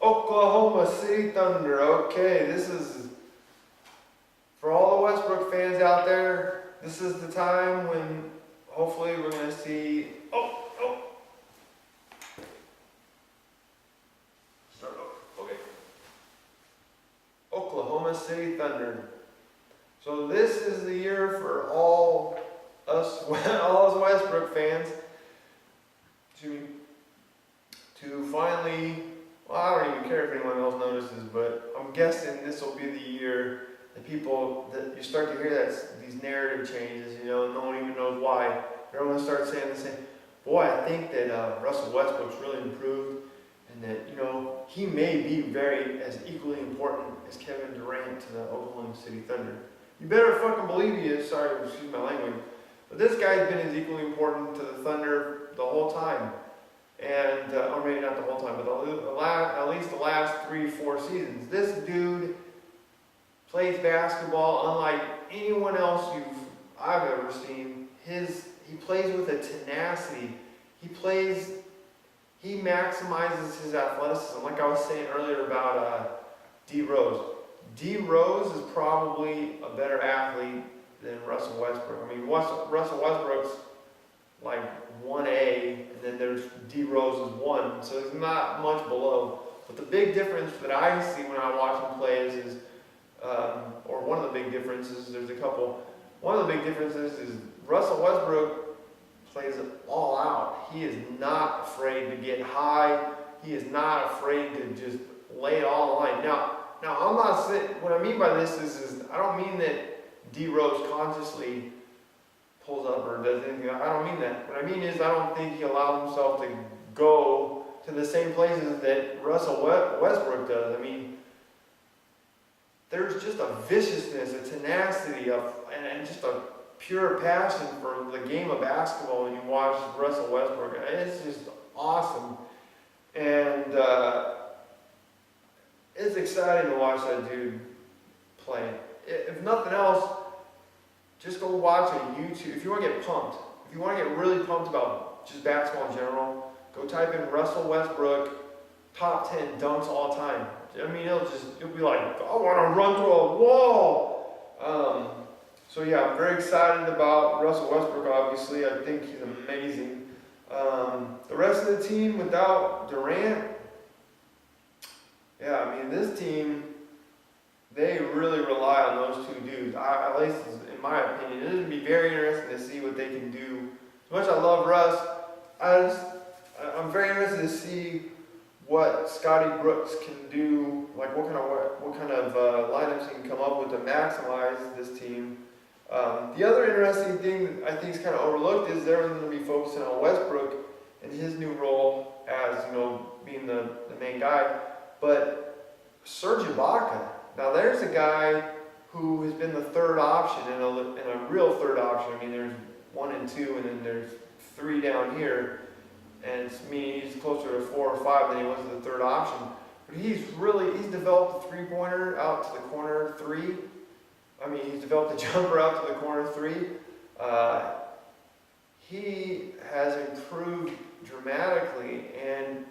Oklahoma City Thunder. Okay, this is for all the Westbrook fans out there. This is the time when hopefully we're going to see. Start over. Okay. Oklahoma City Thunder. So this is the year for all us Westbrook fans to finally. Well, I don't even care if anyone else notices, but I'm guessing this will be the year that you start to hear these narrative changes. No one even knows why. Everyone starts saying the same. Boy, I think that Russell Westbrook's really improved, and that he may be as equally important as Kevin Durant to the Oklahoma City Thunder. You better fucking believe he is. Sorry, excuse my language, but this guy's been as equally important to the Thunder the whole time. And, or maybe not the whole time, but at least the last 3-4 seasons. This dude plays basketball unlike anyone else I've ever seen. He plays with a tenacity. He maximizes his athleticism. Like I was saying earlier about D Rose. D Rose is probably a better athlete than Russell Westbrook. I mean, Russell Westbrook's like 1A, and then there's D Rose is 1, so it's not much below. But the big difference that I see when I watch him play is or one of the big differences, there's a couple. One of the big differences is Russell Westbrook plays it all out. He is not afraid to get high. He is not afraid to just lay it all on the line. Now I'm not saying, what I mean by this is I don't mean that D Rose consciously pulls up or does anything. I don't mean that. What I mean is I don't think he allows himself to go to the same places that Russell Westbrook does. I mean, there's just a viciousness, a tenacity, and just a pure passion for the game of basketball when you watch Russell Westbrook. It's just awesome. And it's exciting to watch that dude play. If nothing else, just go watch a YouTube. If you want to get pumped, if you want to get really pumped about just basketball in general, go type in Russell Westbrook top 10 dunks all time. I mean, you'll be like, I want to run through a wall. So yeah, I'm very excited about Russell Westbrook. Obviously, I think he's amazing. The rest of the team without Durant, yeah, I mean, this team, they really rely on those two dudes. At least in my opinion, it would be very interesting to see what they can do. As much as I love Russ, I'm very interested to see what Scotty Brooks can do. Like what kind of lineups he can come up with to maximize this team. The other interesting thing that I think is kind of overlooked is they're going to be focusing on Westbrook and his new role as being the main guy, but Serge Ibaka. Now there's a guy who has been the third option and a real third option. I mean, there's 1 and 2, and then there's 3 down here, and he's closer to 4 or 5 than he was the third option. But he's developed a three-pointer out to the corner 3. I mean, he's developed a jumper out to the corner 3. He has improved dramatically, and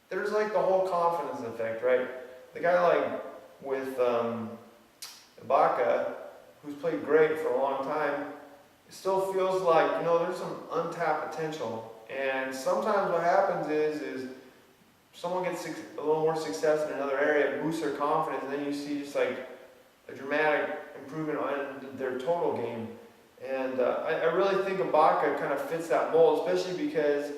there's like the whole confidence effect, right? The guy like with Ibaka, who's played great for a long time, it still feels like there's some untapped potential. And sometimes what happens is someone gets a little more success in another area, it boosts their confidence, and then you see just like a dramatic improvement on their total game. And I really think Ibaka kind of fits that mold, especially because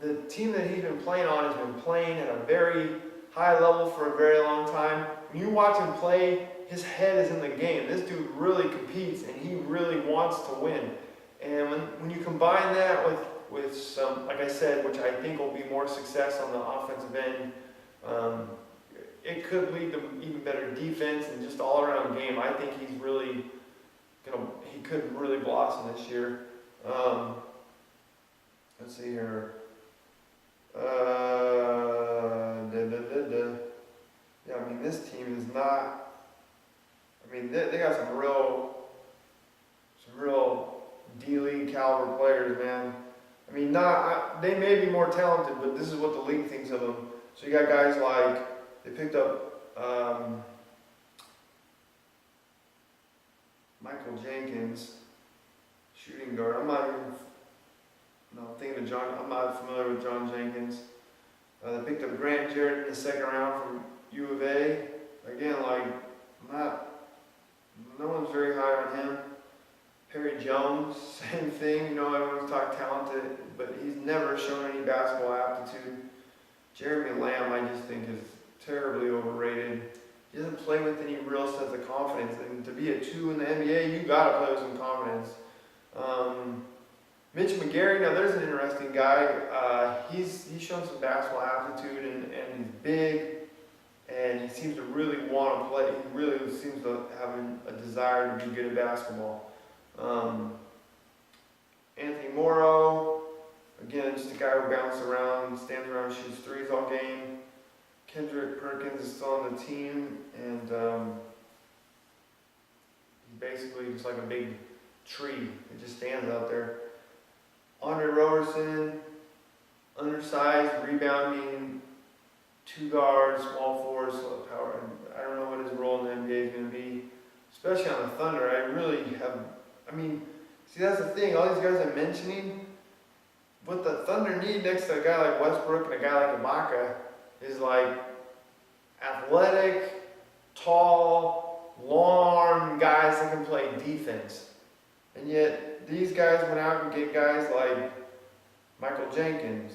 the team that he's been playing on has been playing at a very high level for a very long time. When you watch him play, his head is in the game. This dude really competes, and he really wants to win. And when you combine that with some, like I said, which I think will be more success on the offensive end, it could lead to even better defense and just all-around game. I think he could really blossom this year. Let's see here. Yeah, I mean, this team is not. I mean, they got some real D-League caliber players, man. I mean, not they may be more talented, but this is what the league thinks of them. So you got guys like, they picked up Michael Jenkins, shooting guard. I'm not familiar with John Jenkins. They picked up Grant Jarrett in the second round from U of A. Again, no one's very high on him. Perry Jones, same thing. Everyone's talked talented, but he's never shown any basketball aptitude. Jeremy Lamb, I just think, is terribly overrated. He doesn't play with any real sense of confidence. And to be a 2 in the NBA, you gotta play with some confidence. Mitch McGary, now there's an interesting guy. He's shown some basketball aptitude and he's big, and he seems to really want to play. He really seems to have a desire to be good at basketball. Anthony Morrow, again, just a guy who bounces around, stands around, shoots threes all game. Kendrick Perkins is still on the team, and he's basically just like a big tree. It just stands out there. Andre Roberson, undersized, rebounding, 2 guards, small forward, slow power. I don't know what his role in the NBA is going to be, especially on the Thunder. See, that's the thing. All these guys I'm mentioning, what the Thunder need next to a guy like Westbrook and a guy like Ibaka is like athletic, tall, long guys that can play defense. And yet, these guys went out and get guys like Michael Jenkins,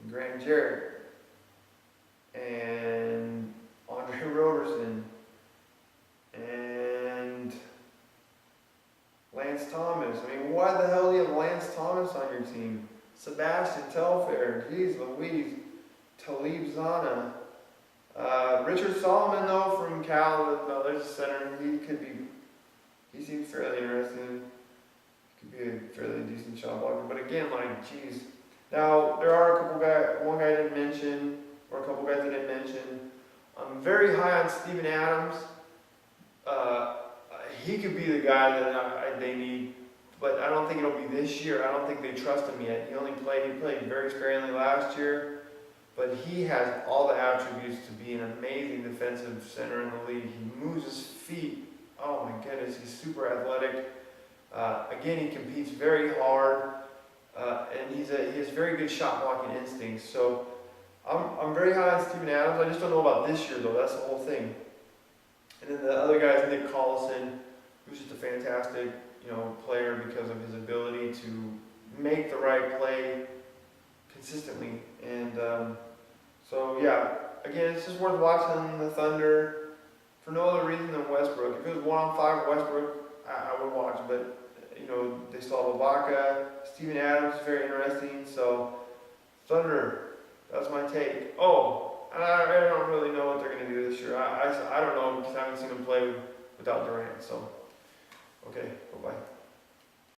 and Grant Jarrett, and Andre Roberson, and Lance Thomas. Why the hell do you have Lance Thomas on your team? Sebastian Telfair, geez Louise, Talib Zana. Richard Solomon, though, from Cal, there's a center. He seems fairly interesting. Could be a fairly decent shot blocker. But again, geez. Now, there are one guy I didn't mention, or a couple guys I didn't mention. I'm very high on Steven Adams. He could be the guy that they need, but I don't think it'll be this year. I don't think they trust him yet. He played very sparingly last year, but he has all the attributes to be an amazing defensive center in the league. He moves his feet. Oh my goodness, he's super athletic. Again, he competes very hard, and he has very good shot blocking instincts. So I'm very high on Steven Adams. I just don't know about this year though. That's the whole thing. And then the other guy is Nick Collison, who's just a fantastic, player because of his ability to make the right play consistently. And so yeah, again, it's just worth watching the Thunder for no other reason than Westbrook. If it was 1-on-5 Westbrook, I would watch, but they still have Ibaka. Steven Adams is very interesting. So Thunder, that's my take. I don't really know what they're going to do this year. I don't know because I haven't seen them play without Durant. So, okay, bye-bye.